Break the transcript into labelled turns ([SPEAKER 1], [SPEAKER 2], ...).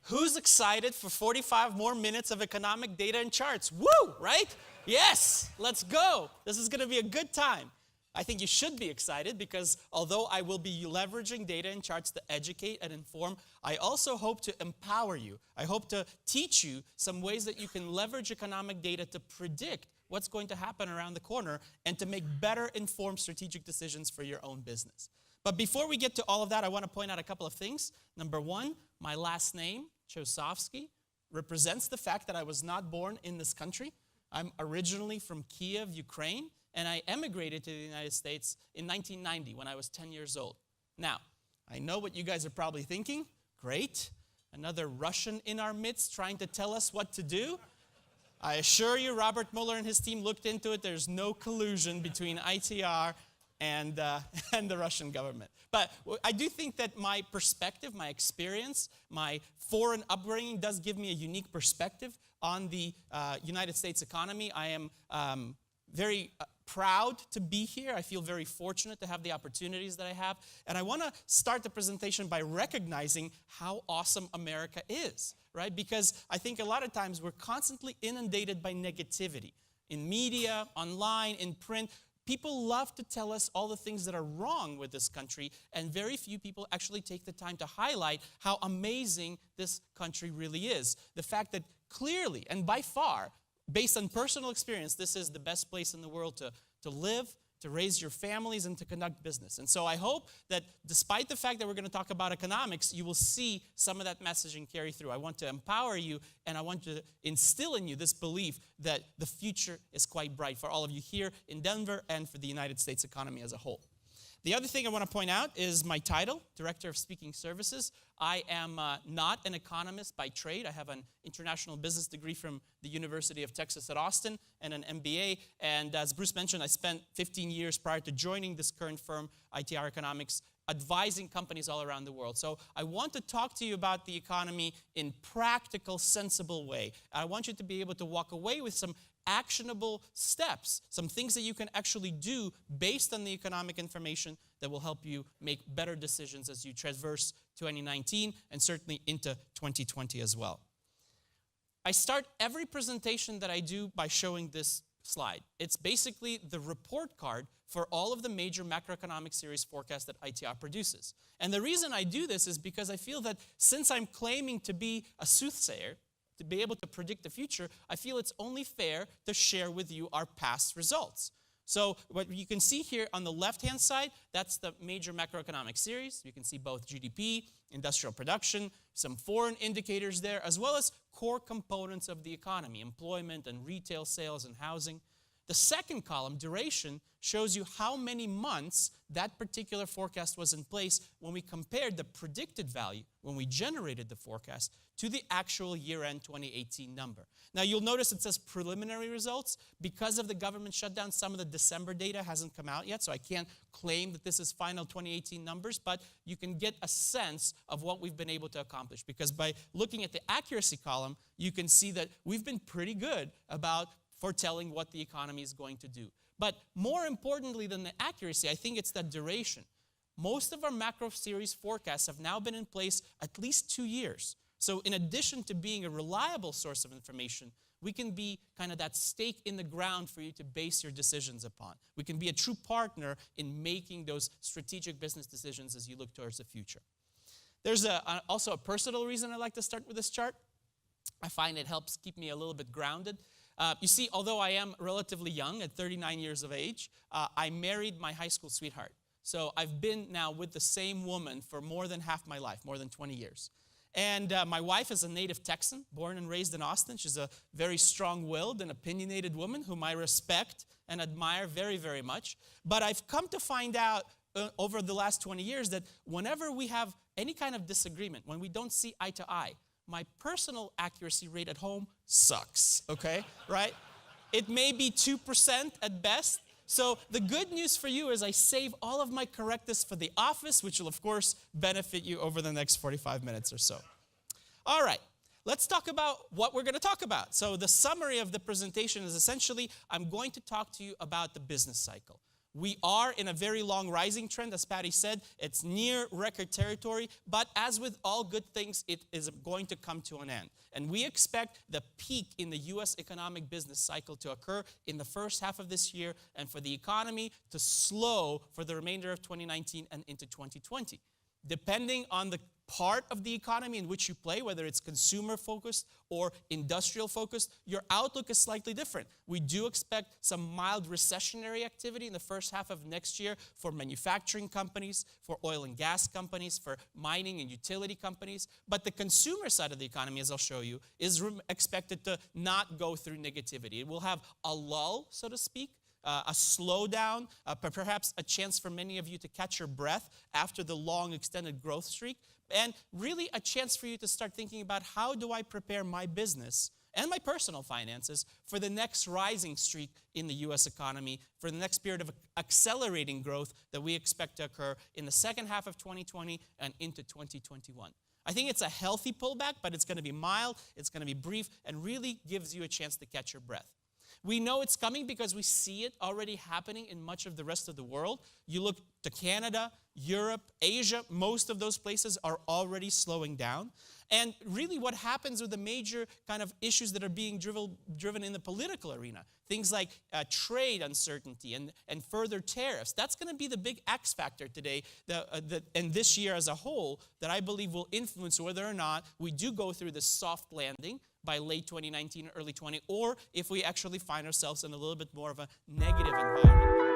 [SPEAKER 1] Who's excited for 45 more minutes of economic data and charts? Woo, right? Yes, let's go. This is going to be a good time. I think you should be excited because although I will be leveraging data and charts to educate and inform, I also hope to empower you. I hope to teach you some ways that you can leverage economic data to predict what's going to happen around the corner and to make better informed strategic decisions for your own business. But before we get to all of that, I want to point out a couple of things. Number one, my last name, Chausovsky, represents the fact that I was not born in this country. I'm originally from Kiev, Ukraine, and I emigrated to the United States in 1990 when I was 10 years old. Now, I know what you guys are probably thinking. Great, another Russian in our midst trying to tell us what to do. I assure you, Robert Mueller and his team looked into it. There's no collusion between ITR and the Russian government. But I do think that my perspective, my experience, my foreign upbringing does give me a unique perspective on the United States economy. I am very proud to be here. I feel very fortunate to have the opportunities that I have. And I want to start the presentation by recognizing how awesome America is, right? Because I think a lot of times we're constantly inundated by negativity. In media, online, in print, people love to tell us all the things that are wrong with this country, and very few people actually take the time to highlight how amazing this country really is. The fact that clearly and by far, based on personal experience, this is the best place in the world to live, to raise your families, and to conduct business. And so I hope that despite the fact that we're going to talk about economics, you will see some of that messaging carry through. I want to empower you, and I want to instill in you this belief that the future is quite bright for all of you here in Denver and for the United States economy as a whole. The other thing I want to point out is my title, Director of Speaking Services. I am not an economist by trade. I have an international business degree from the University of Texas at Austin and an MBA. And as Bruce mentioned, I spent 15 years prior to joining this current firm, ITR Economics, advising companies all around the world. So I want to talk to you about the economy in practical, sensible way. I want you to be able to walk away with some actionable steps, some things that you can actually do based on the economic information that will help you make better decisions as you traverse 2019 and certainly into 2020 as well. I start every presentation that I do by showing this slide. It's basically the report card for all of the major macroeconomic series forecasts that ITR produces. And the reason I do this is because I feel that since I'm claiming to be a soothsayer, to be able to predict the future, I feel it's only fair to share with you our past results. So what you can see here on the left-hand side, that's the major macroeconomic series. You can see both GDP, industrial production, some foreign indicators there, as well as core components of the economy, employment and retail sales and housing. The second column, duration, shows you how many months that particular forecast was in place when we compared the predicted value, when we generated the forecast, to the actual year-end 2018 number. Now, you'll notice it says preliminary results. Because of the government shutdown, some of the December data hasn't come out yet, so I can't claim that this is final 2018 numbers, but you can get a sense of what we've been able to accomplish. Because by looking at the accuracy column, you can see that we've been pretty good about foretelling what the economy is going to do. But more importantly than the accuracy, I think it's the duration. Most of our macro series forecasts have now been in place at least 2 years. So in addition to being a reliable source of information, we can be kind of that stake in the ground for you to base your decisions upon. We can be a true partner in making those strategic business decisions as you look towards the future. There's also a personal reason I like to start with this chart. I find it helps keep me a little bit grounded. You see, although I am relatively young, at 39 years of age, I married my high school sweetheart. So I've been now with the same woman for more than half my life, more than 20 years. And my wife is a native Texan, born and raised in Austin. She's a very strong-willed and opinionated woman whom I respect and admire very, very much. But I've come to find out over the last 20 years that whenever we have any kind of disagreement, when we don't see eye to eye, my personal accuracy rate at home sucks, okay, right? It may be 2% at best. So the good news for you is I save all of my correctness for the office, which will, of course, benefit you over the next 45 minutes or so. All right, let's talk about what we're going to talk about. So the summary of the presentation is essentially I'm going to talk to you about the business cycle. We are in a very long rising trend, as Patty said. It's near record territory, but as with all good things, it is going to come to an end. And we expect the peak in the U.S. economic business cycle to occur in the first half of this year, and for the economy to slow for the remainder of 2019 and into 2020. Depending on the part of the economy in which you play, whether it's consumer-focused or industrial-focused, your outlook is slightly different. We do expect some mild recessionary activity in the first half of next year for manufacturing companies, for oil and gas companies, for mining and utility companies. But the consumer side of the economy, as I'll show you, is expected to not go through negativity. It will have a lull, so to speak, a slowdown, perhaps a chance for many of you to catch your breath after the long extended growth streak, and really a chance for you to start thinking about how do I prepare my business and my personal finances for the next rising streak in the U.S. economy, for the next period of accelerating growth that we expect to occur in the second half of 2020 and into 2021. I think it's a healthy pullback, but it's going to be mild, it's going to be brief, and really gives you a chance to catch your breath. We know it's coming because we see it already happening in much of the rest of the world. You look to Canada, Europe, Asia, most of those places are already slowing down. And really what happens with the major kind of issues that are being driven in the political arena, things like trade uncertainty and further tariffs, that's going to be the big X factor today and this year as a whole that I believe will influence whether or not we do go through this soft landing by late 2019, early 20, or if we actually find ourselves in a little bit more of a negative environment.